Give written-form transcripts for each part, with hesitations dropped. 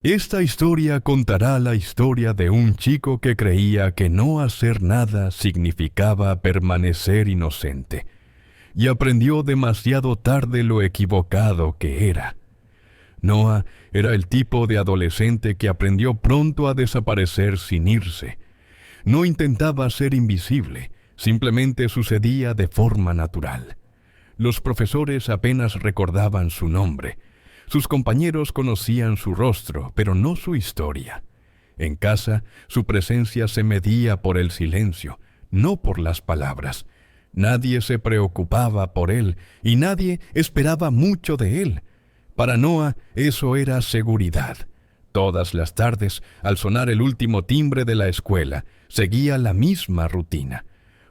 Esta historia contará la historia de un chico que creía que no hacer nada significaba permanecer inocente, y aprendió demasiado tarde lo equivocado que era. Noah era el tipo de adolescente que aprendió pronto a desaparecer sin irse. No intentaba ser invisible, simplemente sucedía de forma natural. Los profesores apenas recordaban su nombre. Sus compañeros conocían su rostro, pero no su historia. En casa, su presencia se medía por el silencio, no por las palabras. Nadie se preocupaba por él y nadie esperaba mucho de él. Para Noah, eso era seguridad. Todas las tardes, al sonar el último timbre de la escuela, seguía la misma rutina.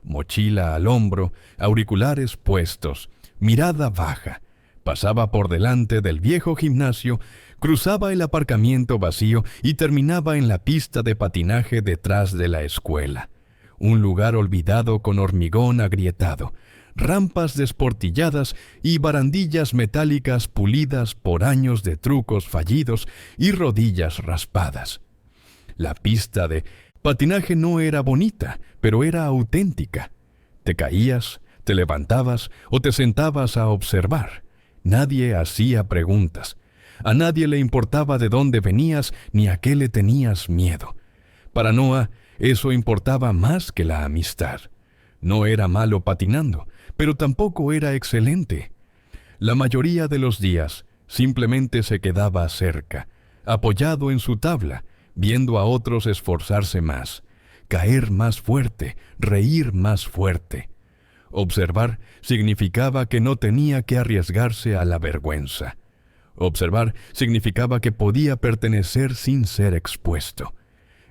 Mochila al hombro, auriculares puestos, mirada baja. Pasaba por delante del viejo gimnasio, cruzaba el aparcamiento vacío y terminaba en la pista de patinaje detrás de la escuela. Un lugar olvidado con hormigón agrietado, rampas desportilladas y barandillas metálicas pulidas por años de trucos fallidos y rodillas raspadas. La pista de patinaje no era bonita, pero era auténtica. Te caías, te levantabas o te sentabas a observar. Nadie hacía preguntas. A nadie le importaba de dónde venías ni a qué le tenías miedo. Para Noah, eso importaba más que la amistad. No era malo patinando, pero tampoco era excelente. La mayoría de los días simplemente se quedaba cerca, apoyado en su tabla, viendo a otros esforzarse más, caer más fuerte, reír más fuerte. Observar significaba que no tenía que arriesgarse a la vergüenza. Observar significaba que podía pertenecer sin ser expuesto.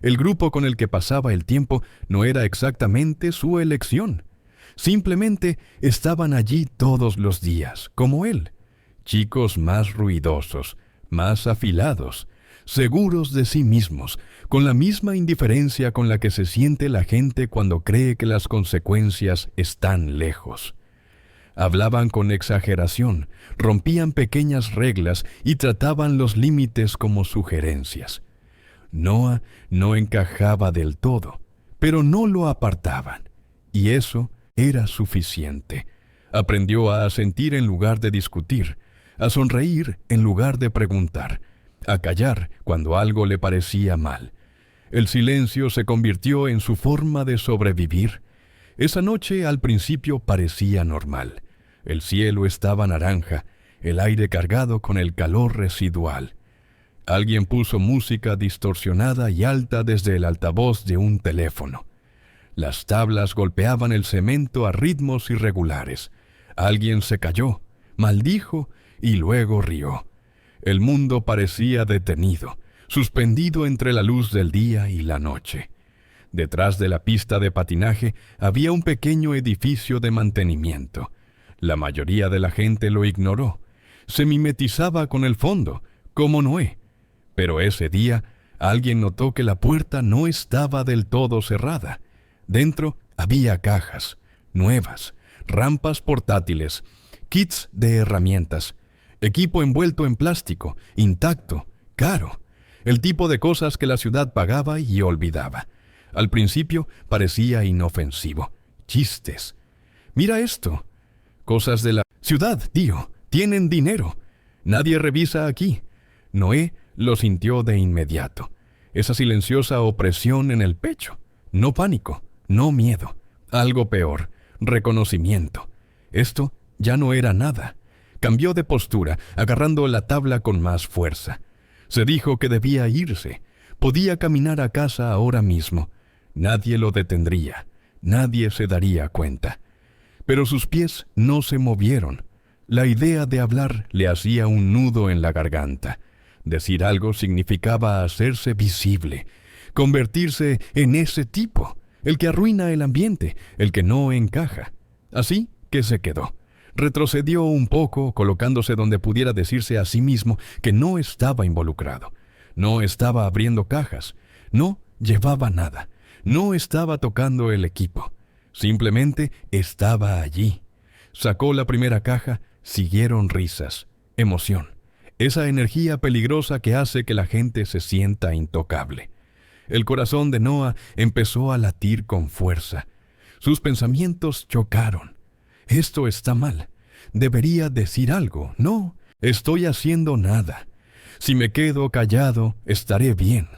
El grupo con el que pasaba el tiempo no era exactamente su elección. Simplemente estaban allí todos los días, como él. Chicos más ruidosos, más afilados, seguros de sí mismos, con la misma indiferencia con la que se siente la gente cuando cree que las consecuencias están lejos. Hablaban con exageración, rompían pequeñas reglas y trataban los límites como sugerencias. Noah no encajaba del todo, pero no lo apartaban, y eso era suficiente. Aprendió a asentir en lugar de discutir, a sonreír en lugar de preguntar, a callar cuando algo le parecía mal. El silencio se convirtió en su forma de sobrevivir. Esa noche al principio parecía normal. El cielo estaba naranja, el aire cargado con el calor residual. Alguien puso música distorsionada y alta desde el altavoz de un teléfono. Las tablas golpeaban el cemento a ritmos irregulares. Alguien se cayó, maldijo y luego rió. El mundo parecía detenido, suspendido entre la luz del día y la noche. Detrás de la pista de patinaje había un pequeño edificio de mantenimiento. La mayoría de la gente lo ignoró. Se mimetizaba con el fondo, como Noé. Pero ese día, alguien notó que la puerta no estaba del todo cerrada. Dentro había cajas, nuevas, rampas portátiles, kits de herramientas, equipo envuelto en plástico, intacto, caro. El tipo de cosas que la ciudad pagaba y olvidaba. Al principio parecía inofensivo. Chistes. Mira esto. Cosas de la ciudad, tío. Tienen dinero. Nadie revisa aquí. Noé lo sintió de inmediato. Esa silenciosa opresión en el pecho. No pánico, no miedo. Algo peor, reconocimiento. Esto ya no era nada. Cambió de postura, agarrando la tabla con más fuerza. Se dijo que debía irse. Podía caminar a casa ahora mismo. Nadie lo detendría. Nadie se daría cuenta. Pero sus pies no se movieron. La idea de hablar le hacía un nudo en la garganta. Decir algo significaba hacerse visible, convertirse en ese tipo, el que arruina el ambiente, el que no encaja. Así que se quedó. Retrocedió un poco, colocándose donde pudiera decirse a sí mismo que no estaba involucrado. No estaba abriendo cajas. No llevaba nada. No estaba tocando el equipo. Simplemente estaba allí. Sacó la primera caja, siguieron risas, emoción. esa energía peligrosa que hace que la gente se sienta intocable. El corazón de Noah empezó a latir con fuerza. Sus pensamientos chocaron. Esto está mal. Debería decir algo. No, estoy haciendo nada. Si me quedo callado, estaré bien.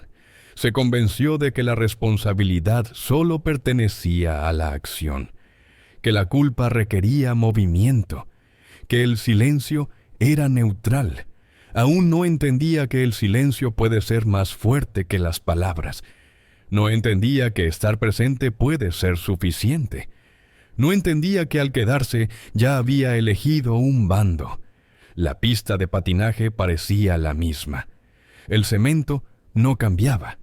Se convenció de que la responsabilidad solo pertenecía a la acción, que la culpa requería movimiento, que el silencio era neutral. Aún no entendía que el silencio puede ser más fuerte que las palabras. No entendía que estar presente puede ser suficiente. No entendía que al quedarse ya había elegido un bando. La pista de patinaje parecía la misma. El cemento no cambiaba.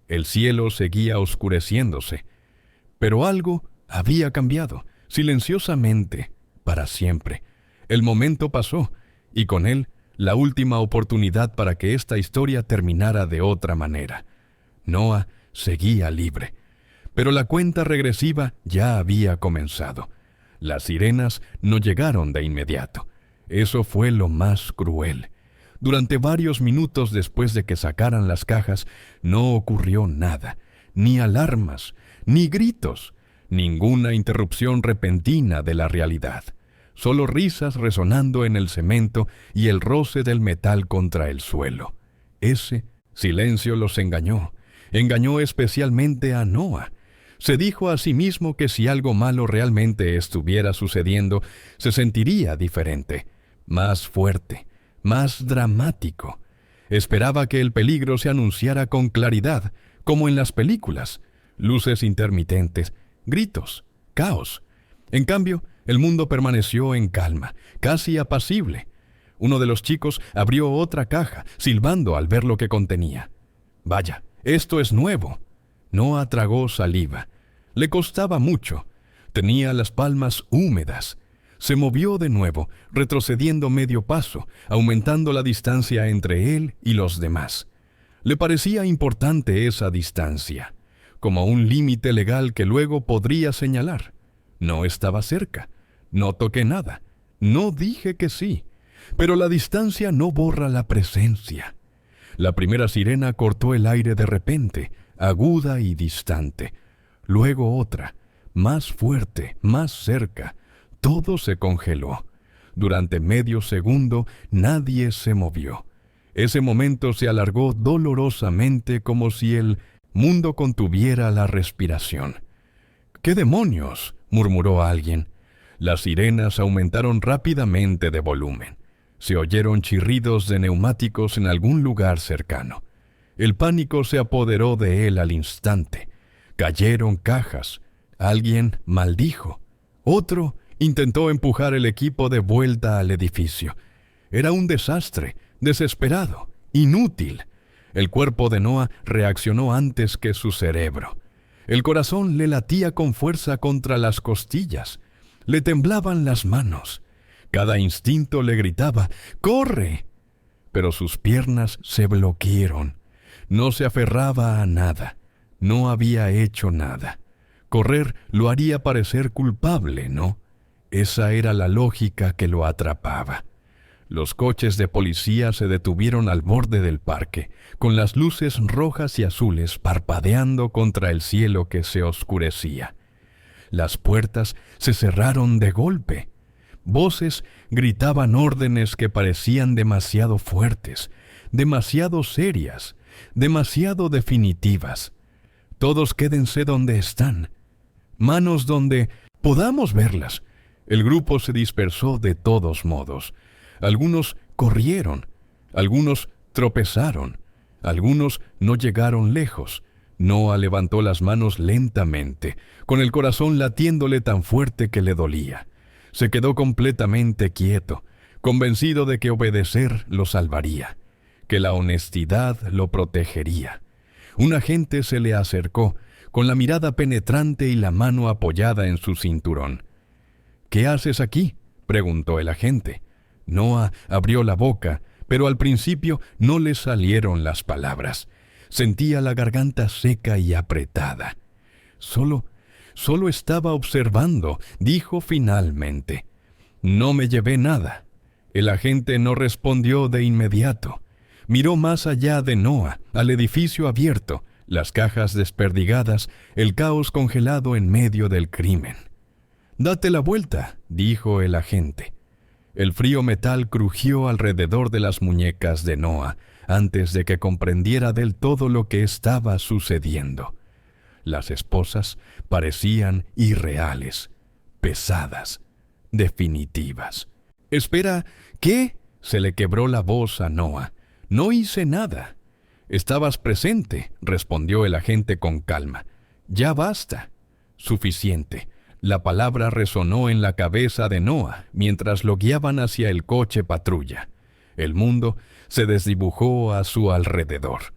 El cielo seguía oscureciéndose. Pero algo había cambiado, silenciosamente, para siempre. El momento pasó, y con él la última oportunidad para que esta historia terminara de otra manera. Noah seguía libre. Pero la cuenta regresiva ya había comenzado. Las sirenas no llegaron de inmediato. Eso fue lo más cruel. Durante varios minutos después de que sacaran las cajas, no ocurrió nada. Ni alarmas, ni gritos, ninguna interrupción repentina de la realidad. Solo risas resonando en el cemento y el roce del metal contra el suelo. Ese silencio los engañó. Engañó especialmente a Noah. Se dijo a sí mismo que si algo malo realmente estuviera sucediendo, se sentiría diferente, más fuerte, más dramático. Esperaba que el peligro se anunciara con claridad, como en las películas. Luces intermitentes, gritos, caos. En cambio, el mundo permaneció en calma, casi apacible. Uno de los chicos abrió otra caja, silbando al ver lo que contenía. «Vaya, esto es nuevo». Noah tragó saliva. Le costaba mucho. Tenía las palmas húmedas. Se movió de nuevo, retrocediendo medio paso, aumentando la distancia entre él y los demás. Le parecía importante esa distancia, como un límite legal que luego podría señalar. No estaba cerca. No toqué nada. No dije que sí. Pero la distancia no borra la presencia. La primera sirena cortó el aire de repente, aguda y distante. Luego otra, más fuerte, más cerca. Todo se congeló. Durante medio segundo nadie se movió. Ese momento se alargó dolorosamente como si el mundo contuviera la respiración. «¿Qué demonios?», murmuró alguien. Las sirenas aumentaron rápidamente de volumen. Se oyeron chirridos de neumáticos en algún lugar cercano. El pánico se apoderó de él al instante. Cayeron cajas. Alguien maldijo. Otro intentó empujar el equipo de vuelta al edificio. Era un desastre, desesperado, inútil. El cuerpo de Noah reaccionó antes que su cerebro. El corazón le latía con fuerza contra las costillas. Le temblaban las manos. Cada instinto le gritaba, «¡Corre!». Pero sus piernas se bloquearon. No se aferraba a nada. No había hecho nada. Correr lo haría parecer culpable, ¿no? Esa era la lógica que lo atrapaba. Los coches de policía se detuvieron al borde del parque, con las luces rojas y azules parpadeando contra el cielo que se oscurecía. Las puertas se cerraron de golpe. Voces gritaban órdenes que parecían demasiado fuertes, demasiado serias, demasiado definitivas. «Todos quédense donde están». Manos donde podamos verlas. El grupo se dispersó de todos modos. Algunos corrieron, algunos tropezaron, algunos no llegaron lejos. Noah levantó las manos lentamente, con el corazón latiéndole tan fuerte que le dolía. Se quedó completamente quieto, convencido de que obedecer lo salvaría, que la honestidad lo protegería. Un agente se le acercó, con la mirada penetrante y la mano apoyada en su cinturón. «¿Qué haces aquí?», preguntó el agente. Noah abrió la boca, pero al principio no le salieron las palabras. Sentía la garganta seca y apretada. Solo estaba observando», dijo finalmente. «No me llevé nada». El agente no respondió de inmediato. Miró más allá de Noah, al edificio abierto, las cajas desperdigadas, el caos congelado en medio del crimen. «Date la vuelta», dijo el agente. El frío metal crujió alrededor de las muñecas de Noah antes de que comprendiera del todo lo que estaba sucediendo. Las esposas parecían irreales, pesadas, definitivas. «Espera, ¿qué?», se le quebró la voz a Noah. «No hice nada». «Estabas presente», respondió el agente con calma. «Ya basta». «Suficiente». La palabra resonó en la cabeza de Noah mientras lo guiaban hacia el coche patrulla. El mundo se desdibujó a su alrededor.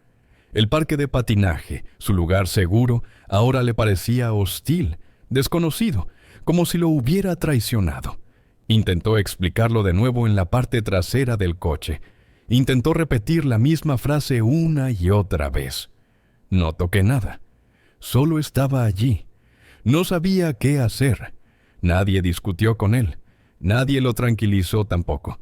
El parque de patinaje, su lugar seguro, ahora le parecía hostil, desconocido, como si lo hubiera traicionado. Intentó explicarlo de nuevo en la parte trasera del coche. Intentó repetir la misma frase una y otra vez. No toqué nada. Solo estaba allí. No sabía qué hacer. Nadie discutió con él. Nadie lo tranquilizó tampoco.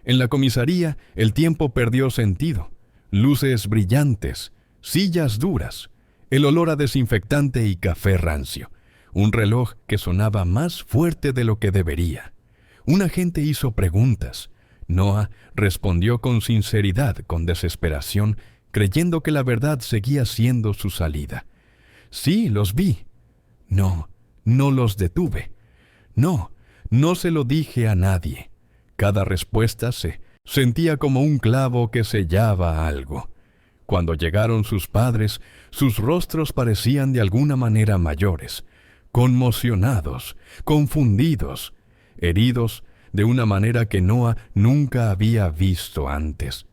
En la comisaría, el tiempo perdió sentido. Luces brillantes, sillas duras, el olor a desinfectante y café rancio. Un reloj que sonaba más fuerte de lo que debería. Un agente hizo preguntas. Noah respondió con sinceridad, con desesperación, creyendo que la verdad seguía siendo su salida. «Sí, los vi». «No, no los detuve». «No, no se lo dije a nadie». Cada respuesta se sentía como un clavo que sellaba algo. Cuando llegaron sus padres, sus rostros parecían de alguna manera mayores, conmocionados, confundidos, heridos de una manera que Noah nunca había visto antes.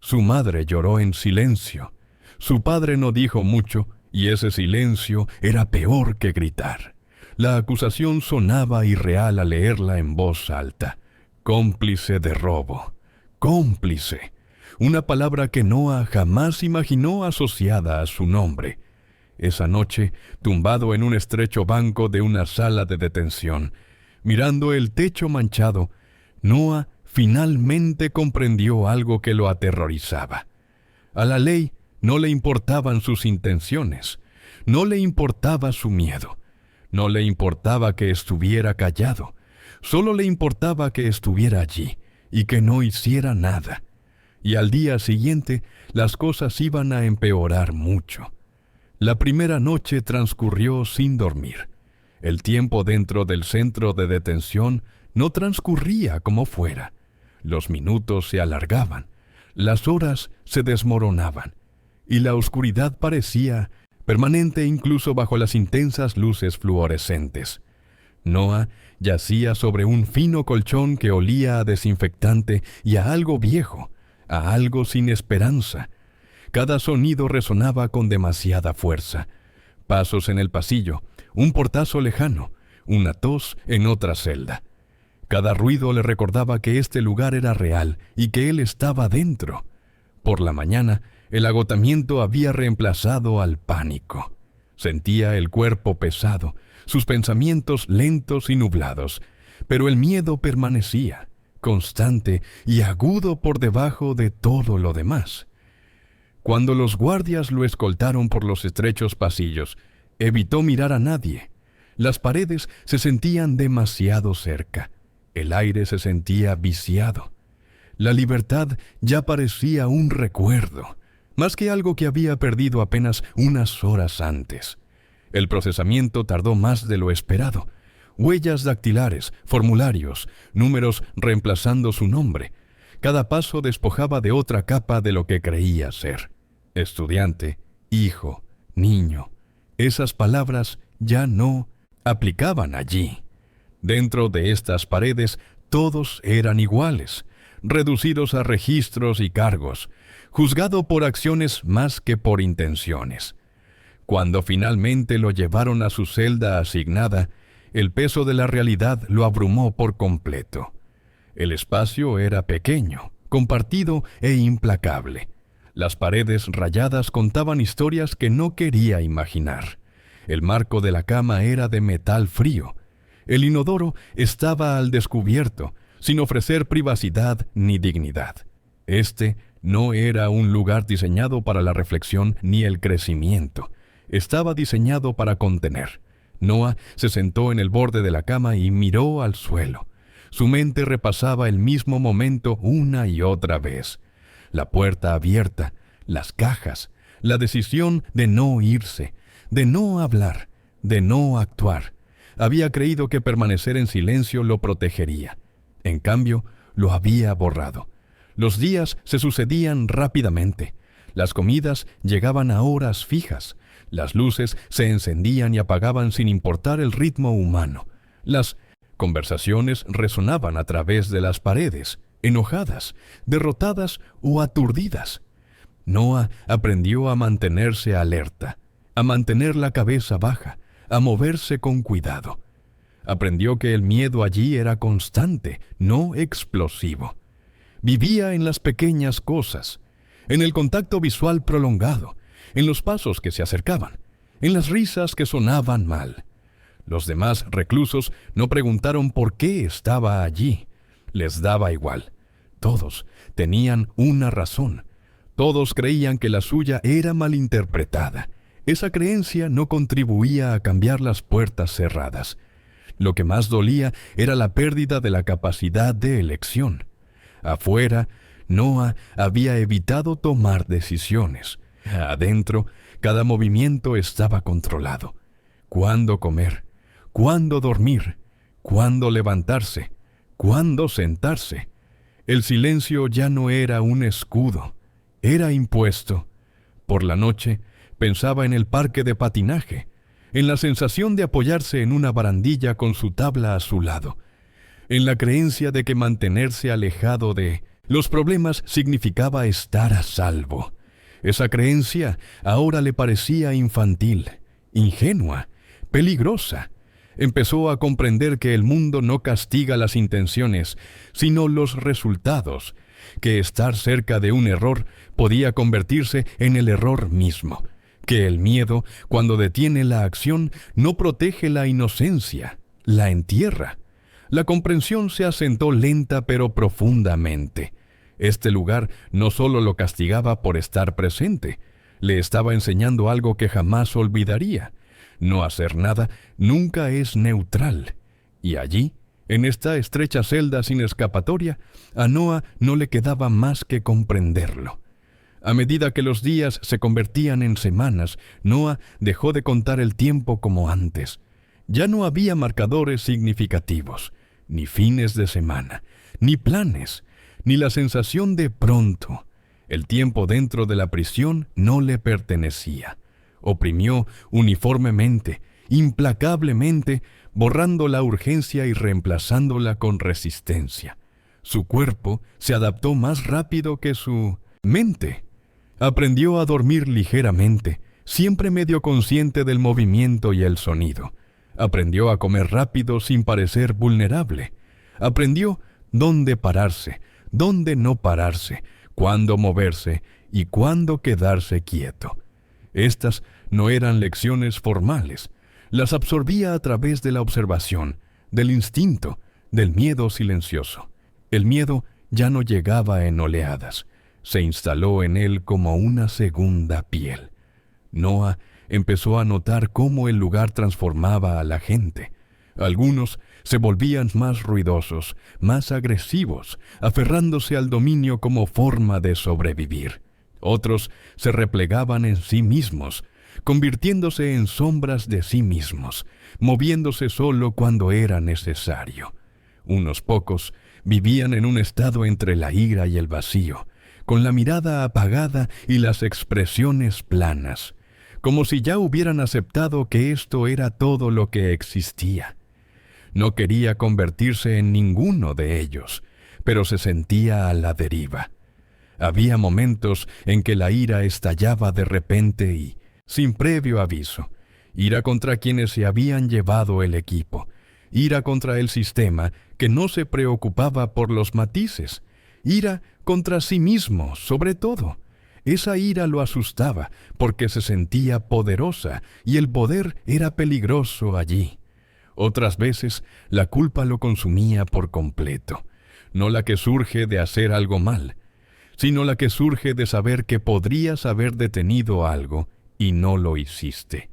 Su madre lloró en silencio. Su padre no dijo mucho, y ese silencio era peor que gritar. La acusación sonaba irreal al leerla en voz alta. Cómplice de robo. Cómplice. Una palabra que Noah jamás imaginó asociada a su nombre. Esa noche, tumbado en un estrecho banco de una sala de detención, mirando el techo manchado, Noah finalmente comprendió algo que lo aterrorizaba. A la ley no le importaban sus intenciones, no le importaba su miedo, no le importaba que estuviera callado, solo le importaba que estuviera allí y que no hiciera nada. Y al día siguiente las cosas iban a empeorar mucho. La primera noche transcurrió sin dormir. El tiempo dentro del centro de detención no transcurría como fuera. Los minutos se alargaban, las horas se desmoronaban, y la oscuridad parecía permanente incluso bajo las intensas luces fluorescentes. Noah yacía sobre un fino colchón que olía a desinfectante y a algo viejo, a algo sin esperanza. Cada sonido resonaba con demasiada fuerza. Pasos en el pasillo, un portazo lejano, una tos en otra celda. Cada ruido le recordaba que este lugar era real y que él estaba dentro. Por la mañana, el agotamiento había reemplazado al pánico. Sentía el cuerpo pesado, sus pensamientos lentos y nublados, pero el miedo permanecía, constante y agudo por debajo de todo lo demás. Cuando los guardias lo escoltaron por los estrechos pasillos, evitó mirar a nadie. Las paredes se sentían demasiado cerca. El aire se sentía viciado. La libertad ya parecía un recuerdo, más que algo que había perdido apenas unas horas antes. El procesamiento tardó más de lo esperado. Huellas dactilares, formularios, números reemplazando su nombre. Cada paso despojaba de otra capa de lo que creía ser. Estudiante, hijo, niño. Esas palabras ya no aplicaban allí. Dentro de estas paredes todos eran iguales, reducidos a registros y cargos, juzgado por acciones más que por intenciones. Cuando finalmente lo llevaron a su celda asignada, el peso de la realidad lo abrumó por completo. El espacio era pequeño, compartido e implacable. Las paredes rayadas contaban historias que no quería imaginar. El marco de la cama era de metal frío. El inodoro estaba al descubierto, sin ofrecer privacidad ni dignidad. Este no era un lugar diseñado para la reflexión ni el crecimiento. Estaba diseñado para contener. Noah se sentó en el borde de la cama y miró al suelo. Su mente repasaba el mismo momento una y otra vez. La puerta abierta, las cajas, la decisión de no irse, de no hablar, de no actuar. Había creído que permanecer en silencio lo protegería. En cambio, lo había borrado. Los días se sucedían rápidamente. Las comidas llegaban a horas fijas. Las luces se encendían y apagaban sin importar el ritmo humano. Las conversaciones resonaban a través de las paredes, enojadas, derrotadas o aturdidas. Noah aprendió a mantenerse alerta, a mantener la cabeza baja, a moverse con cuidado. Aprendió que el miedo allí era constante, no explosivo. Vivía en las pequeñas cosas, en el contacto visual prolongado, en los pasos que se acercaban, en las risas que sonaban mal. Los demás reclusos no preguntaron por qué estaba allí. Les daba igual. Todos tenían una razón. Todos creían que la suya era malinterpretada. Esa creencia no contribuía a cambiar las puertas cerradas. Lo que más dolía era la pérdida de la capacidad de elección. Afuera, Noah había evitado tomar decisiones. Adentro, cada movimiento estaba controlado. ¿Cuándo comer? ¿Cuándo dormir? ¿Cuándo levantarse? ¿Cuándo sentarse? El silencio ya no era un escudo, era impuesto. Por la noche, pensaba en el parque de patinaje, en la sensación de apoyarse en una barandilla con su tabla a su lado, en la creencia de que mantenerse alejado de los problemas significaba estar a salvo. Esa creencia ahora le parecía infantil, ingenua, peligrosa. Empezó a comprender que el mundo no castiga las intenciones, sino los resultados, que estar cerca de un error podía convertirse en el error mismo, que el miedo, cuando detiene la acción, no protege la inocencia, la entierra. La comprensión se asentó lenta pero profundamente. Este lugar no solo lo castigaba por estar presente, le estaba enseñando algo que jamás olvidaría. No hacer nada nunca es neutral. Y allí, en esta estrecha celda sin escapatoria, a Noah no le quedaba más que comprenderlo. A medida que los días se convertían en semanas, Noah dejó de contar el tiempo como antes. Ya no había marcadores significativos, ni fines de semana, ni planes, ni la sensación de pronto. El tiempo dentro de la prisión no le pertenecía. Oprimió uniformemente, implacablemente, borrando la urgencia y reemplazándola con resistencia. Su cuerpo se adaptó más rápido que su mente. Aprendió a dormir ligeramente, siempre medio consciente del movimiento y el sonido. Aprendió a comer rápido sin parecer vulnerable. Aprendió dónde pararse, dónde no pararse, cuándo moverse y cuándo quedarse quieto. Estas no eran lecciones formales. Las absorbía a través de la observación, del instinto, del miedo silencioso. El miedo ya no llegaba en oleadas. Se instaló en él como una segunda piel. Noah empezó a notar cómo el lugar transformaba a la gente. Algunos se volvían más ruidosos, más agresivos, aferrándose al dominio como forma de sobrevivir. Otros se replegaban en sí mismos, convirtiéndose en sombras de sí mismos, moviéndose solo cuando era necesario. Unos pocos vivían en un estado entre la ira y el vacío, con la mirada apagada y las expresiones planas, como si ya hubieran aceptado que esto era todo lo que existía. No quería convertirse en ninguno de ellos, pero se sentía a la deriva. Había momentos en que la ira estallaba de repente y, sin previo aviso, ira contra quienes se habían llevado el equipo, ira contra el sistema que no se preocupaba por los matices, ira contra sí mismo, sobre todo. Esa ira lo asustaba porque se sentía poderosa y el poder era peligroso allí. Otras veces la culpa lo consumía por completo. no la que surge de hacer algo mal, sino la que surge de saber que podrías haber detenido algo y no lo hiciste.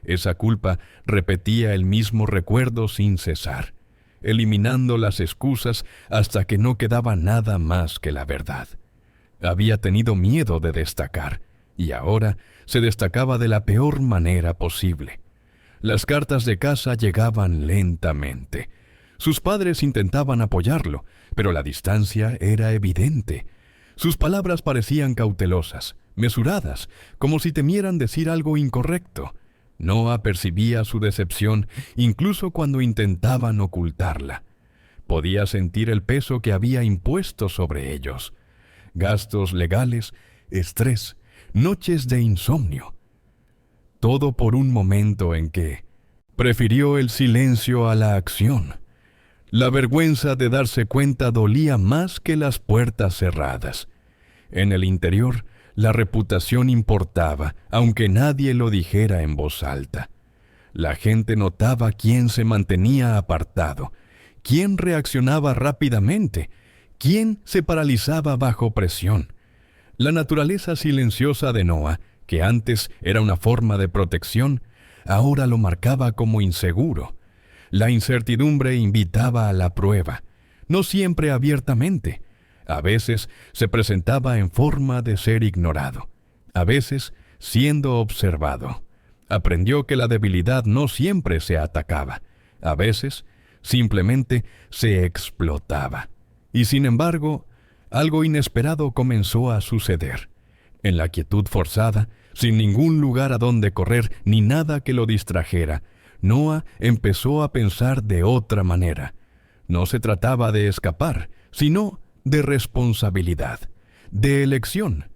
Esa culpa repetía el mismo recuerdo sin cesar, eliminando las excusas hasta que no quedaba nada más que la verdad. Había tenido miedo de destacar, y ahora se destacaba de la peor manera posible. Las cartas de casa llegaban lentamente. Sus padres intentaban apoyarlo, pero la distancia era evidente. Sus palabras parecían cautelosas, mesuradas, como si temieran decir algo incorrecto. Noah percibía su decepción incluso cuando intentaban ocultarla. Podía sentir el peso que había impuesto sobre ellos. Gastos legales, estrés, noches de insomnio. Todo por un momento en que prefirió el silencio a la acción. La vergüenza de darse cuenta dolía más que las puertas cerradas. En el interior, la reputación importaba, aunque nadie lo dijera en voz alta. La gente notaba quién se mantenía apartado, quién reaccionaba rápidamente, quién se paralizaba bajo presión. La naturaleza silenciosa de Noah, que antes era una forma de protección, ahora lo marcaba como inseguro. La incertidumbre invitaba a la prueba, no siempre abiertamente. A veces se presentaba en forma de ser ignorado, a veces siendo observado. Aprendió que la debilidad no siempre se atacaba, a veces simplemente se explotaba. Y sin embargo, algo inesperado comenzó a suceder. En la quietud forzada, sin ningún lugar a donde correr ni nada que lo distrajera, Noah empezó a pensar de otra manera. No se trataba de escapar, sino de responsabilidad, de elección,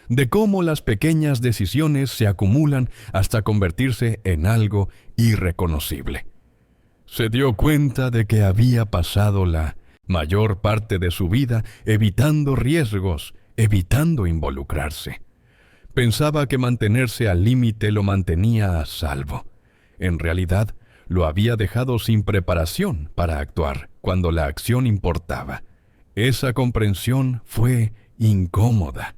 de cómo las pequeñas decisiones se acumulan hasta convertirse en algo irreconocible. Se dio cuenta de que había pasado la mayor parte de su vida evitando riesgos, evitando involucrarse. Pensaba que mantenerse al límite lo mantenía a salvo. En realidad, lo había dejado sin preparación para actuar cuando la acción importaba. Esa comprensión fue incómoda.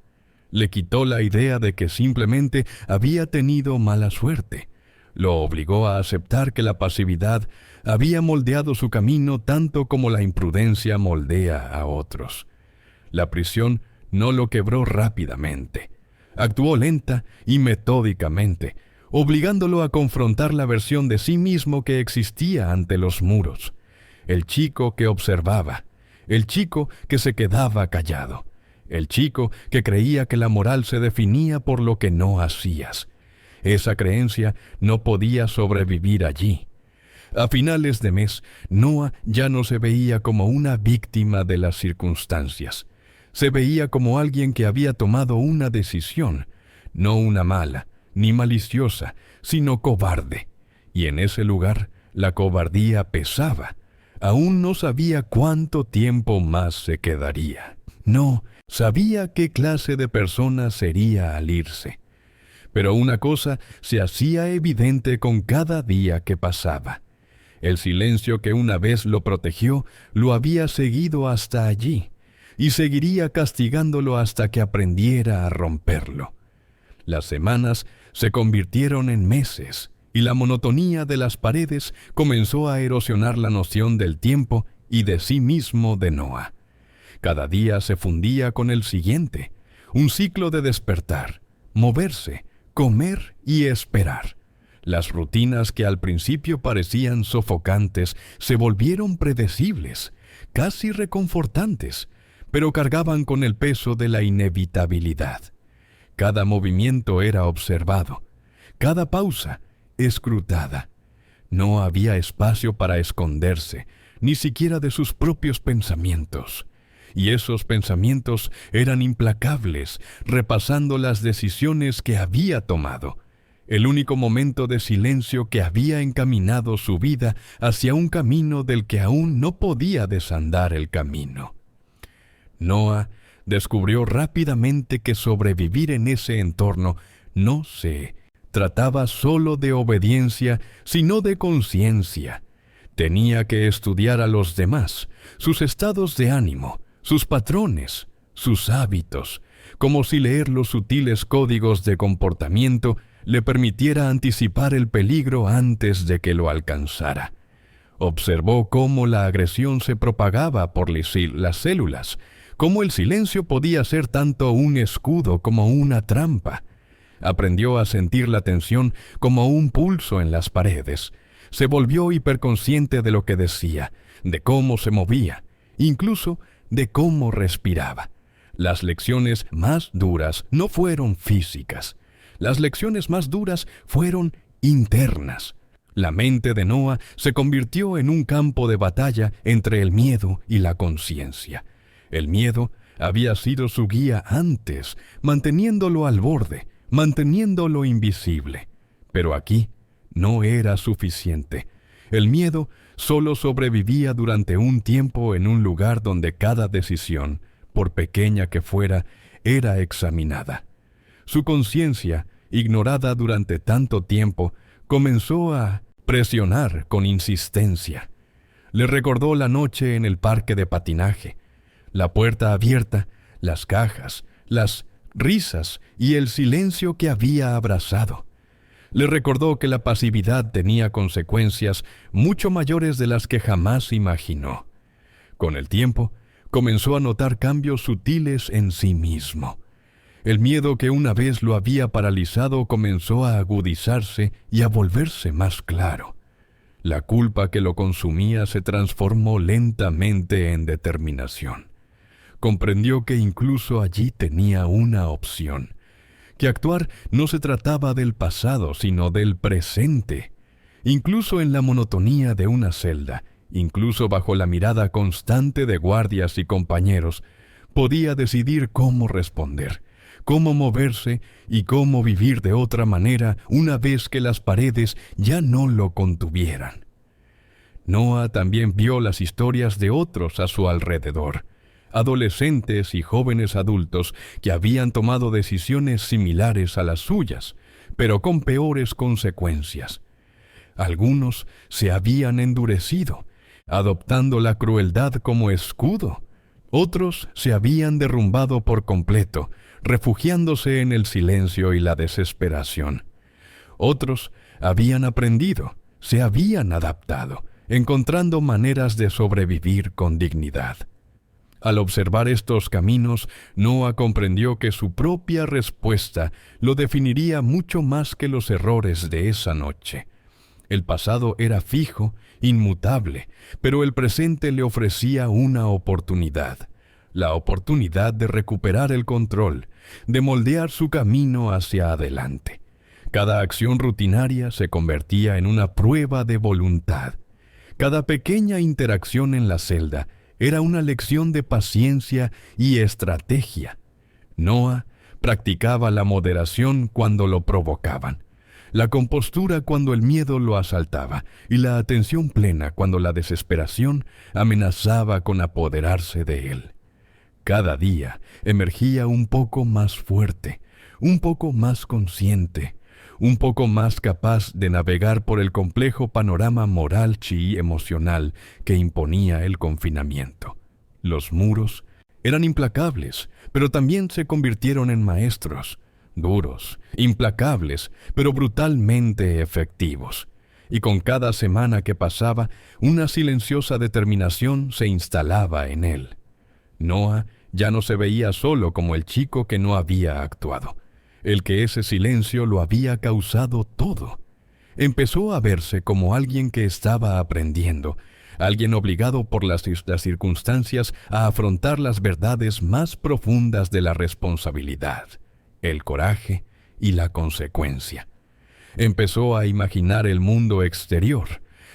Le quitó la idea de que simplemente había tenido mala suerte. Lo obligó a aceptar que la pasividad había moldeado su camino tanto como la imprudencia moldea a otros. La prisión no lo quebró rápidamente. Actuó lenta y metódicamente, obligándolo a confrontar la versión de sí mismo que existía ante los muros. El chico que observaba, el chico que se quedaba callado, el chico que creía que la moral se definía por lo que no hacías. Esa creencia no podía sobrevivir allí. A finales de mes, Noah ya no se veía como una víctima de las circunstancias. Se veía como alguien que había tomado una decisión, no una mala, ni maliciosa, sino cobarde. Y en ese lugar, la cobardía pesaba. Aún no sabía cuánto tiempo más se quedaría. No sabía qué clase de persona sería al irse. Pero una cosa se hacía evidente con cada día que pasaba. El silencio que una vez lo protegió lo había seguido hasta allí, y seguiría castigándolo hasta que aprendiera a romperlo. Las semanas se convirtieron en meses, y la monotonía de las paredes comenzó a erosionar la noción del tiempo y de sí mismo de Noah. Cada día se fundía con el siguiente, un ciclo de despertar, moverse, comer y esperar. Las rutinas que al principio parecían sofocantes se volvieron predecibles, casi reconfortantes, pero cargaban con el peso de la inevitabilidad. Cada movimiento era observado, cada pausa escrutada. No había espacio para esconderse, ni siquiera de sus propios pensamientos. Y esos pensamientos eran implacables, repasando las decisiones que había tomado. El único momento de silencio que había encaminado su vida hacia un camino del que aún no podía desandar el camino. Noah descubrió rápidamente que sobrevivir en ese entorno no se trataba solo de obediencia, sino de conciencia. Tenía que estudiar a los demás, sus estados de ánimo, sus patrones, sus hábitos, como si leer los sutiles códigos de comportamiento le permitiera anticipar el peligro antes de que lo alcanzara. Observó cómo la agresión se propagaba por las células, cómo el silencio podía ser tanto un escudo como una trampa. Aprendió a sentir la tensión como un pulso en las paredes. Se volvió hiperconsciente de lo que decía, de cómo se movía, incluso de cómo respiraba. Las lecciones más duras no fueron físicas. Las lecciones más duras fueron internas. La mente de Noah se convirtió en un campo de batalla entre el miedo y la conciencia. El miedo había sido su guía antes, manteniéndolo al borde, manteniéndolo invisible. Pero aquí no era suficiente. El miedo solo sobrevivía durante un tiempo en un lugar donde cada decisión, por pequeña que fuera, era examinada. Su conciencia, ignorada durante tanto tiempo, comenzó a presionar con insistencia. Le recordó la noche en el parque de patinaje, la puerta abierta, las cajas, las risas y el silencio que había abrazado. Le recordó que la pasividad tenía consecuencias mucho mayores de las que jamás imaginó. Con el tiempo, comenzó a notar cambios sutiles en sí mismo. El miedo que una vez lo había paralizado comenzó a agudizarse y a volverse más claro. La culpa que lo consumía se transformó lentamente en determinación. Comprendió que incluso allí tenía una opción, que actuar no se trataba del pasado, sino del presente. Incluso en la monotonía de una celda, incluso bajo la mirada constante de guardias y compañeros, podía decidir cómo responder, cómo moverse y cómo vivir de otra manera una vez que las paredes ya no lo contuvieran. Noah también vio las historias de otros a su alrededor, adolescentes y jóvenes adultos que habían tomado decisiones similares a las suyas, pero con peores consecuencias. Algunos se habían endurecido, adoptando la crueldad como escudo. Otros se habían derrumbado por completo, refugiándose en el silencio y la desesperación. Otros habían aprendido, se habían adaptado, encontrando maneras de sobrevivir con dignidad. Al observar estos caminos, Noah comprendió que su propia respuesta lo definiría mucho más que los errores de esa noche. El pasado era fijo, inmutable, pero el presente le ofrecía una oportunidad. La oportunidad de recuperar el control, de moldear su camino hacia adelante. Cada acción rutinaria se convertía en una prueba de voluntad. Cada pequeña interacción en la celda era una lección de paciencia y estrategia. Noah practicaba la moderación cuando lo provocaban, la compostura cuando el miedo lo asaltaba y la atención plena cuando la desesperación amenazaba con apoderarse de él. Cada día emergía un poco más fuerte, un poco más consciente, un poco más capaz de navegar por el complejo panorama moral y emocional que imponía el confinamiento. Los muros eran implacables, pero también se convirtieron en maestros, duros, implacables, pero brutalmente efectivos. Y con cada semana que pasaba, una silenciosa determinación se instalaba en él. Noah ya no se veía solo como el chico que no había actuado, el que ese silencio lo había causado todo. Empezó a verse como alguien que estaba aprendiendo, alguien obligado por las circunstancias a afrontar las verdades más profundas de la responsabilidad, el coraje y la consecuencia. Empezó a imaginar el mundo exterior,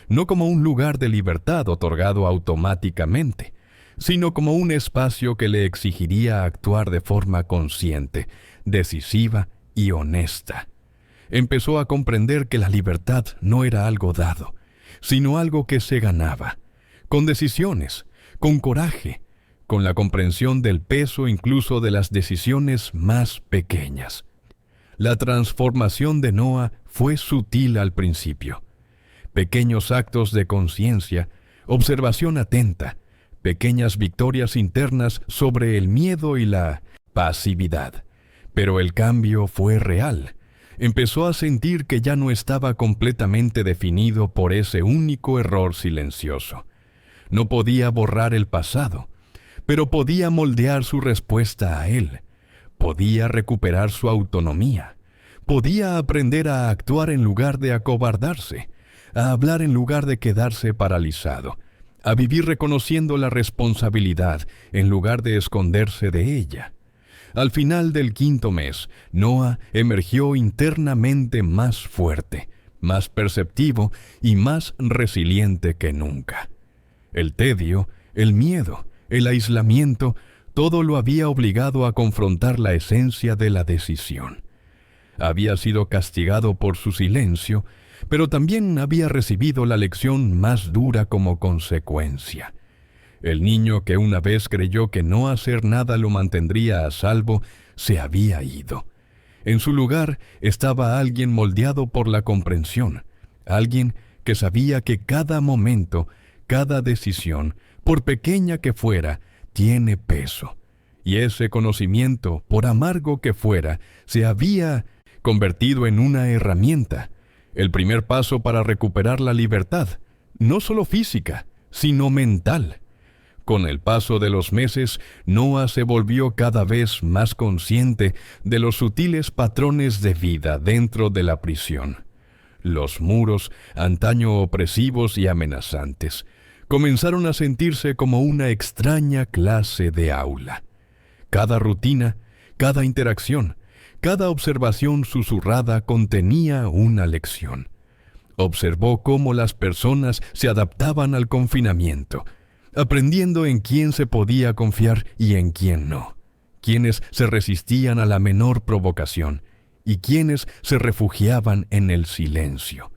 no como un lugar de libertad otorgado automáticamente, sino como un espacio que le exigiría actuar de forma consciente, decisiva y honesta. Empezó a comprender que la libertad no era algo dado, sino algo que se ganaba, con decisiones, con coraje, con la comprensión del peso incluso de las decisiones más pequeñas. La transformación de Noah fue sutil al principio, pequeños actos de conciencia, observación atenta, pequeñas victorias internas sobre el miedo y la pasividad. Pero el cambio fue real. Empezó a sentir que ya no estaba completamente definido por ese único error silencioso. No podía borrar el pasado, pero podía moldear su respuesta a él. Podía recuperar su autonomía. Podía aprender a actuar en lugar de acobardarse, a hablar en lugar de quedarse paralizado, a vivir reconociendo la responsabilidad en lugar de esconderse de ella. Al final del 5.º mes, Noah emergió internamente más fuerte, más perceptivo y más resiliente que nunca. El tedio, el miedo, el aislamiento, todo lo había obligado a confrontar la esencia de la decisión. Había sido castigado por su silencio, pero también había recibido la lección más dura como consecuencia. El niño que una vez creyó que no hacer nada lo mantendría a salvo, se había ido. En su lugar estaba alguien moldeado por la comprensión, alguien que sabía que cada momento, cada decisión, por pequeña que fuera, tiene peso. Y ese conocimiento, por amargo que fuera, se había convertido en una herramienta, el primer paso para recuperar la libertad, no solo física, sino mental. Con el paso de los meses, Noah se volvió cada vez más consciente de los sutiles patrones de vida dentro de la prisión. Los muros, antaño opresivos y amenazantes, comenzaron a sentirse como una extraña clase de aula. Cada rutina, cada interacción, cada observación susurrada contenía una lección. Observó cómo las personas se adaptaban al confinamiento, aprendiendo en quién se podía confiar y en quién no, quiénes se resistían a la menor provocación y quiénes se refugiaban en el silencio.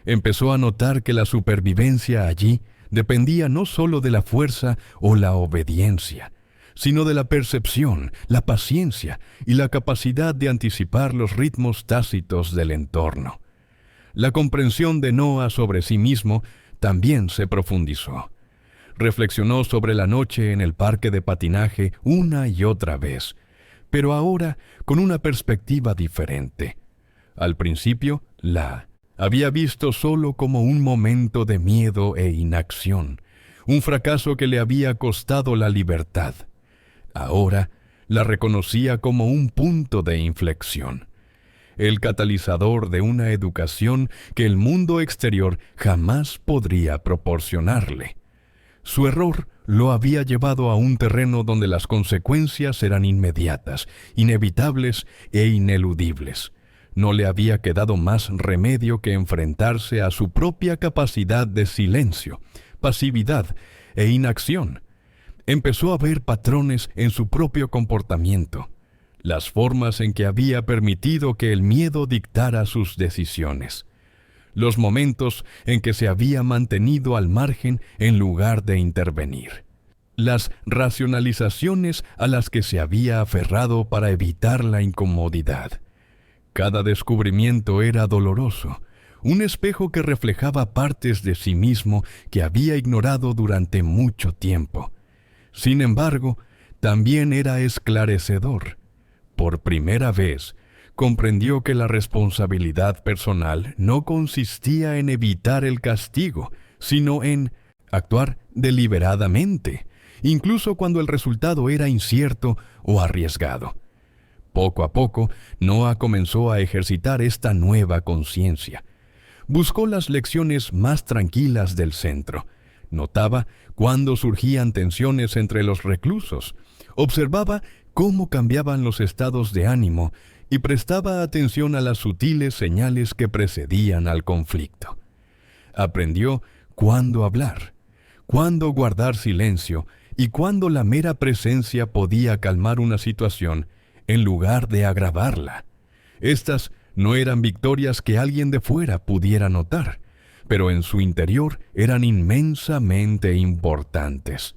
Empezó a notar que la supervivencia allí dependía no solo de la fuerza o la obediencia, sino de la percepción, la paciencia y la capacidad de anticipar los ritmos tácitos del entorno. La comprensión de Noah sobre sí mismo también se profundizó. Reflexionó sobre la noche en el parque de patinaje una y otra vez, pero ahora con una perspectiva diferente. Al principio, la había visto solo como un momento de miedo e inacción, un fracaso que le había costado la libertad. Ahora la reconocía como un punto de inflexión, el catalizador de una educación que el mundo exterior jamás podría proporcionarle. Su error lo había llevado a un terreno donde las consecuencias eran inmediatas, inevitables e ineludibles. No le había quedado más remedio que enfrentarse a su propia capacidad de silencio, pasividad e inacción. Empezó a ver patrones en su propio comportamiento, las formas en que había permitido que el miedo dictara sus decisiones, los momentos en que se había mantenido al margen en lugar de intervenir, las racionalizaciones a las que se había aferrado para evitar la incomodidad. Cada descubrimiento era doloroso, un espejo que reflejaba partes de sí mismo que había ignorado durante mucho tiempo. Sin embargo, también era esclarecedor. Por primera vez, comprendió que la responsabilidad personal no consistía en evitar el castigo, sino en actuar deliberadamente, incluso cuando el resultado era incierto o arriesgado. Poco a poco, Noah comenzó a ejercitar esta nueva conciencia. Buscó las lecciones más tranquilas del centro. Notaba cuándo surgían tensiones entre los reclusos. Observaba cómo cambiaban los estados de ánimo y prestaba atención a las sutiles señales que precedían al conflicto. Aprendió cuándo hablar, cuándo guardar silencio y cuándo la mera presencia podía calmar una situación en lugar de agravarla. Estas no eran victorias que alguien de fuera pudiera notar, pero en su interior eran inmensamente importantes.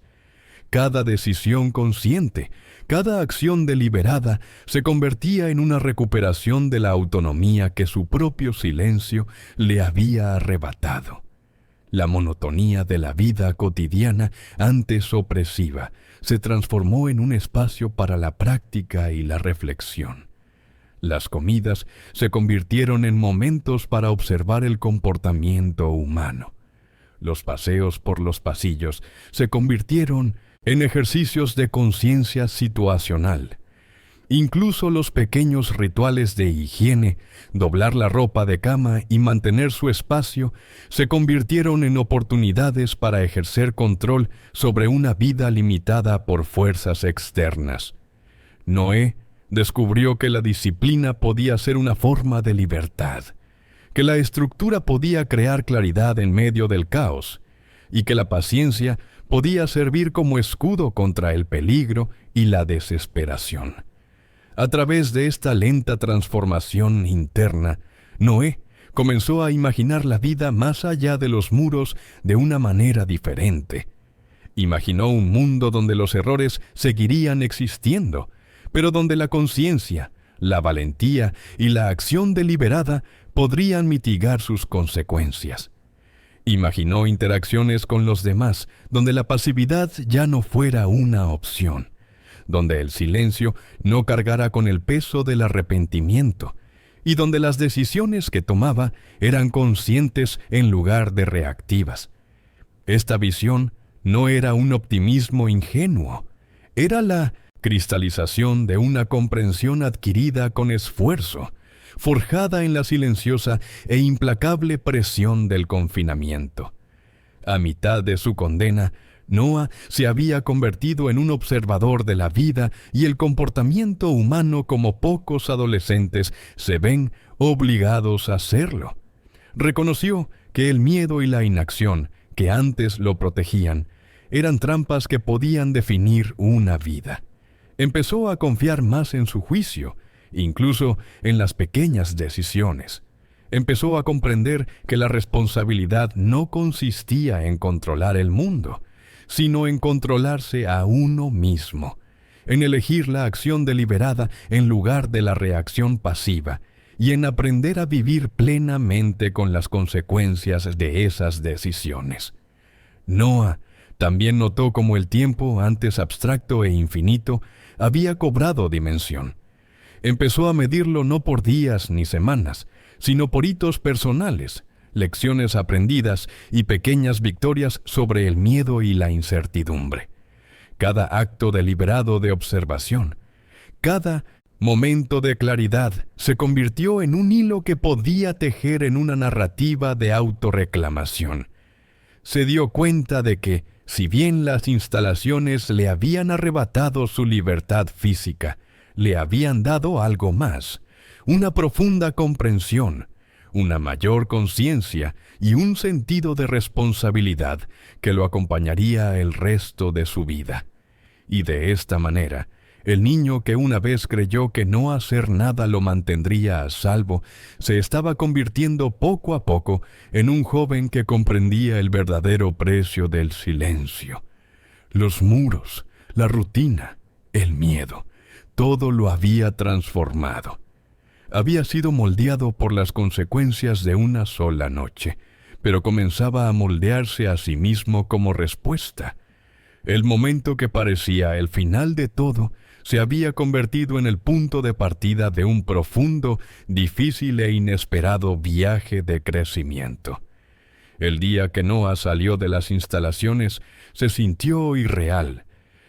Cada decisión consciente, cada acción deliberada se convertía en una recuperación de la autonomía que su propio silencio le había arrebatado. La monotonía de la vida cotidiana, antes opresiva, se transformó en un espacio para la práctica y la reflexión. Las comidas se convirtieron en momentos para observar el comportamiento humano. Los paseos por los pasillos se convirtieron en ejercicios de conciencia situacional. Incluso los pequeños rituales de higiene, doblar la ropa de cama y mantener su espacio, se convirtieron en oportunidades para ejercer control sobre una vida limitada por fuerzas externas. Noé descubrió que la disciplina podía ser una forma de libertad, que la estructura podía crear claridad en medio del caos, y que la paciencia podía servir como escudo contra el peligro y la desesperación. A través de esta lenta transformación interna, Noé comenzó a imaginar la vida más allá de los muros de una manera diferente. Imaginó un mundo donde los errores seguirían existiendo, pero donde la conciencia, la valentía y la acción deliberada podrían mitigar sus consecuencias. Imaginó interacciones con los demás, donde la pasividad ya no fuera una opción, donde el silencio no cargara con el peso del arrepentimiento, y donde las decisiones que tomaba eran conscientes en lugar de reactivas. Esta visión no era un optimismo ingenuo, era la cristalización de una comprensión adquirida con esfuerzo, forjada en la silenciosa e implacable presión del confinamiento. A mitad de su condena, Noah se había convertido en un observador de la vida y el comportamiento humano como pocos adolescentes se ven obligados a hacerlo. Reconoció que el miedo y la inacción, que antes lo protegían, eran trampas que podían definir una vida. Empezó a confiar más en su juicio, incluso en las pequeñas decisiones. Empezó a comprender que la responsabilidad no consistía en controlar el mundo, sino en controlarse a uno mismo, en elegir la acción deliberada en lugar de la reacción pasiva, y en aprender a vivir plenamente con las consecuencias de esas decisiones. Noah también notó cómo el tiempo, antes abstracto e infinito, había cobrado dimensión. Empezó a medirlo no por días ni semanas, sino por hitos personales, lecciones aprendidas y pequeñas victorias sobre el miedo y la incertidumbre. Cada acto deliberado de observación, cada momento de claridad se convirtió en un hilo que podía tejer en una narrativa de autorreclamación. Se dio cuenta de que, si bien las instalaciones le habían arrebatado su libertad física, le habían dado algo más, una profunda comprensión, una mayor conciencia y un sentido de responsabilidad que lo acompañaría el resto de su vida. Y de esta manera, el niño que una vez creyó que no hacer nada lo mantendría a salvo, se estaba convirtiendo poco a poco en un joven que comprendía el verdadero precio del silencio. Los muros, la rutina, el miedo, todo lo había transformado. Había sido moldeado por las consecuencias de una sola noche, pero comenzaba a moldearse a sí mismo como respuesta. El momento que parecía el final de todo se había convertido en el punto de partida de un profundo, difícil e inesperado viaje de crecimiento. El día que Noah salió de las instalaciones se sintió irreal.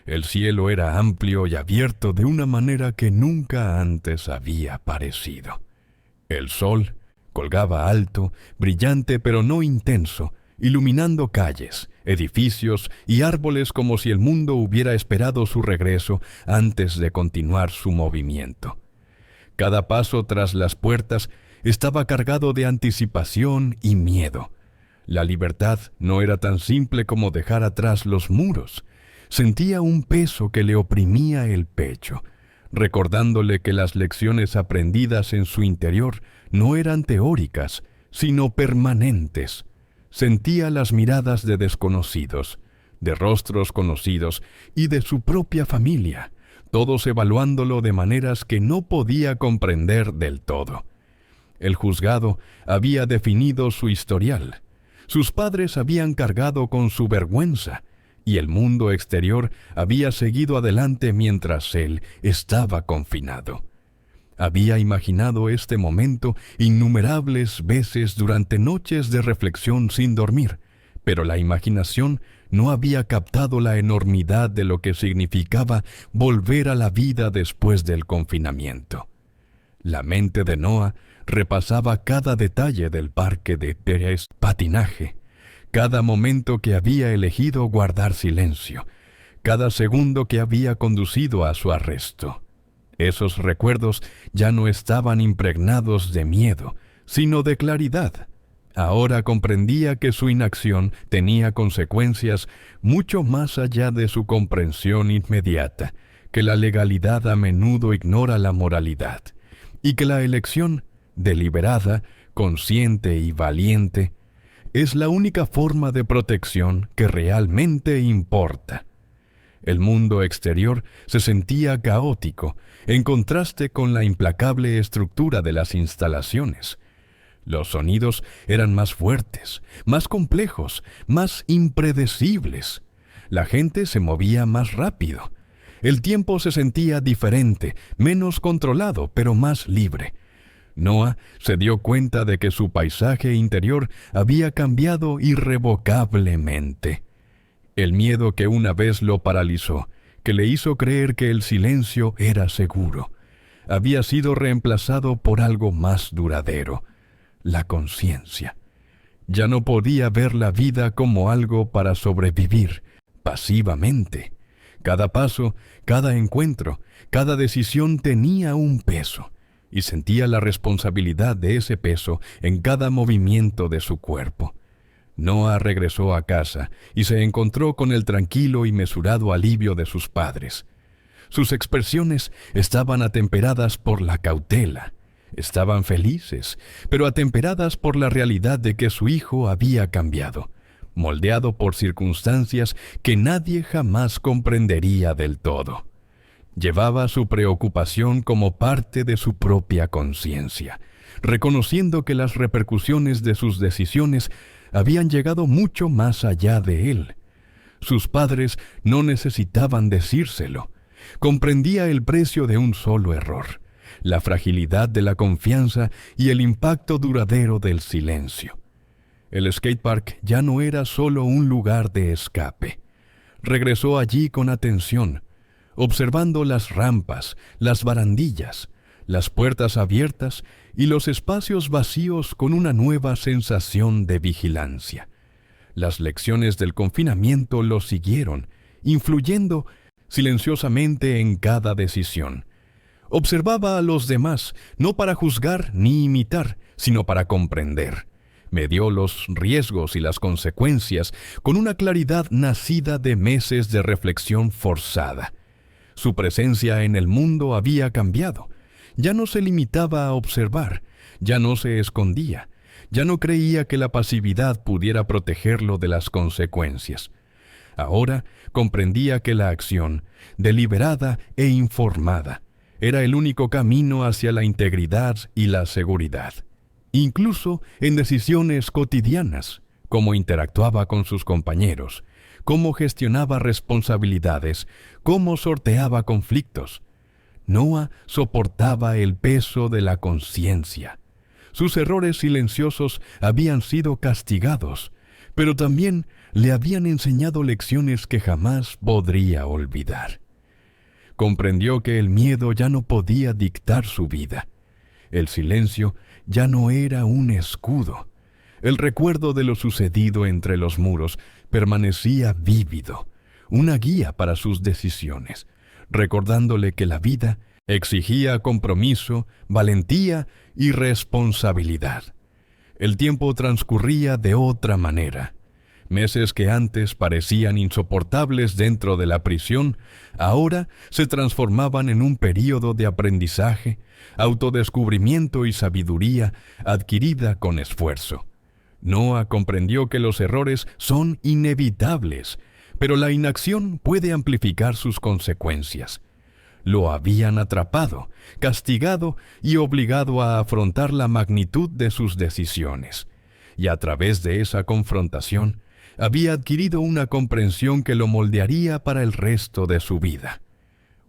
El cielo era amplio y abierto de una manera que nunca antes había parecido. El sol colgaba alto, brillante pero no intenso, iluminando calles, edificios y árboles como si el mundo hubiera esperado su regreso antes de continuar su movimiento. Cada paso tras las puertas estaba cargado de anticipación y miedo. La libertad no era tan simple como dejar atrás los muros. Sentía un peso que le oprimía el pecho, recordándole que las lecciones aprendidas en su interior no eran teóricas, sino permanentes. Sentía las miradas de desconocidos, de rostros conocidos y de su propia familia, todos evaluándolo de maneras que no podía comprender del todo. El juzgado había definido su historial. Sus padres habían cargado con su vergüenza, y el mundo exterior había seguido adelante mientras él estaba confinado. Había imaginado este momento innumerables veces durante noches de reflexión sin dormir, pero la imaginación no había captado la enormidad de lo que significaba volver a la vida después del confinamiento. La mente de Noah repasaba cada detalle del parque de patinaje, cada momento que había elegido guardar silencio, cada segundo que había conducido a su arresto. Esos recuerdos ya no estaban impregnados de miedo, sino de claridad. Ahora comprendía que su inacción tenía consecuencias mucho más allá de su comprensión inmediata, que la legalidad a menudo ignora la moralidad, y que la elección, deliberada, consciente y valiente, es la única forma de protección que realmente importa. El mundo exterior se sentía caótico, en contraste con la implacable estructura de las instalaciones. Los sonidos eran más fuertes, más complejos, más impredecibles. La gente se movía más rápido. El tiempo se sentía diferente, menos controlado, pero más libre. Noah se dio cuenta de que su paisaje interior había cambiado irrevocablemente. El miedo que una vez lo paralizó, que le hizo creer que el silencio era seguro, había sido reemplazado por algo más duradero: la conciencia. Ya no podía ver la vida como algo para sobrevivir pasivamente. Cada paso, cada encuentro, cada decisión tenía un peso, y sentía la responsabilidad de ese peso en cada movimiento de su cuerpo. Noah regresó a casa y se encontró con el tranquilo y mesurado alivio de sus padres. Sus expresiones estaban atemperadas por la cautela. Estaban felices, pero atemperadas por la realidad de que su hijo había cambiado, moldeado por circunstancias que nadie jamás comprendería del todo. Llevaba su preocupación como parte de su propia conciencia, reconociendo que las repercusiones de sus decisiones habían llegado mucho más allá de él. Sus padres no necesitaban decírselo. Comprendía el precio de un solo error, la fragilidad de la confianza y el impacto duradero del silencio. El skatepark ya no era solo un lugar de escape. Regresó allí con atención, observando las rampas, las barandillas, las puertas abiertas y los espacios vacíos con una nueva sensación de vigilancia. Las lecciones del confinamiento lo siguieron, influyendo silenciosamente en cada decisión. Observaba a los demás, no para juzgar ni imitar, sino para comprender. Medió los riesgos y las consecuencias con una claridad nacida de meses de reflexión forzada. Su presencia en el mundo había cambiado. Ya no se limitaba a observar, ya no se escondía, ya no creía que la pasividad pudiera protegerlo de las consecuencias. Ahora comprendía que la acción, deliberada e informada, era el único camino hacia la integridad y la seguridad. Incluso en decisiones cotidianas, cómo interactuaba con sus compañeros, cómo gestionaba responsabilidades, cómo sorteaba conflictos. Noah soportaba el peso de la conciencia. Sus errores silenciosos habían sido castigados, pero también le habían enseñado lecciones que jamás podría olvidar. Comprendió que el miedo ya no podía dictar su vida. El silencio ya no era un escudo. El recuerdo de lo sucedido entre los muros permanecía vívido, una guía para sus decisiones, recordándole que la vida exigía compromiso, valentía y responsabilidad. El tiempo transcurría de otra manera. Meses que antes parecían insoportables dentro de la prisión, ahora se transformaban en un período de aprendizaje, autodescubrimiento y sabiduría adquirida con esfuerzo. Noah comprendió que los errores son inevitables, pero la inacción puede amplificar sus consecuencias. Lo habían atrapado, castigado y obligado a afrontar la magnitud de sus decisiones. Y a través de esa confrontación, había adquirido una comprensión que lo moldearía para el resto de su vida.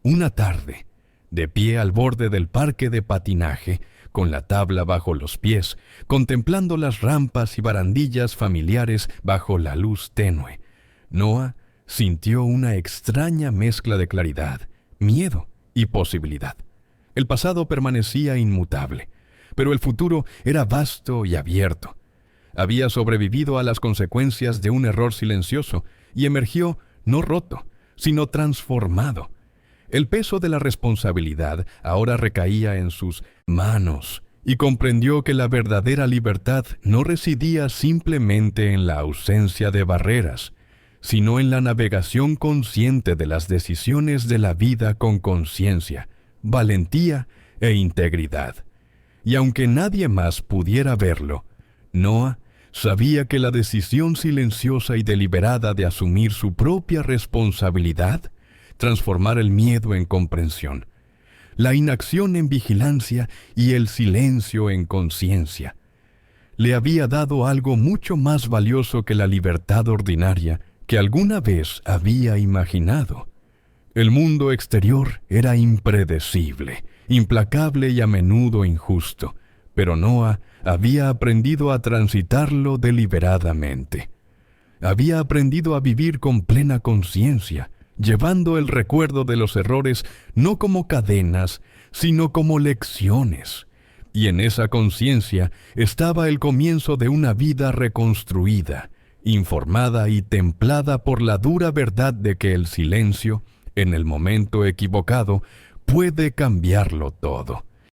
Una tarde, de pie al borde del parque de patinaje, con la tabla bajo los pies, contemplando las rampas y barandillas familiares bajo la luz tenue, Noah sintió una extraña mezcla de claridad, miedo y posibilidad. El pasado permanecía inmutable, pero el futuro era vasto y abierto. Había sobrevivido a las consecuencias de un error silencioso y emergió no roto, sino transformado. El peso de la responsabilidad ahora recaía en sus manos y comprendió que la verdadera libertad no residía simplemente en la ausencia de barreras, sino en la navegación consciente de las decisiones de la vida con conciencia, valentía e integridad. Y aunque nadie más pudiera verlo, Noah sabía que la decisión silenciosa y deliberada de asumir su propia responsabilidad, transformar el miedo en comprensión, la inacción en vigilancia y el silencio en conciencia, le había dado algo mucho más valioso que la libertad ordinaria que alguna vez había imaginado. El mundo exterior era impredecible, implacable y a menudo injusto, pero Noah había aprendido a transitarlo deliberadamente. Había aprendido a vivir con plena conciencia, llevando el recuerdo de los errores no como cadenas, sino como lecciones. Y en esa conciencia estaba el comienzo de una vida reconstruida, informada y templada por la dura verdad de que el silencio, en el momento equivocado, puede cambiarlo todo.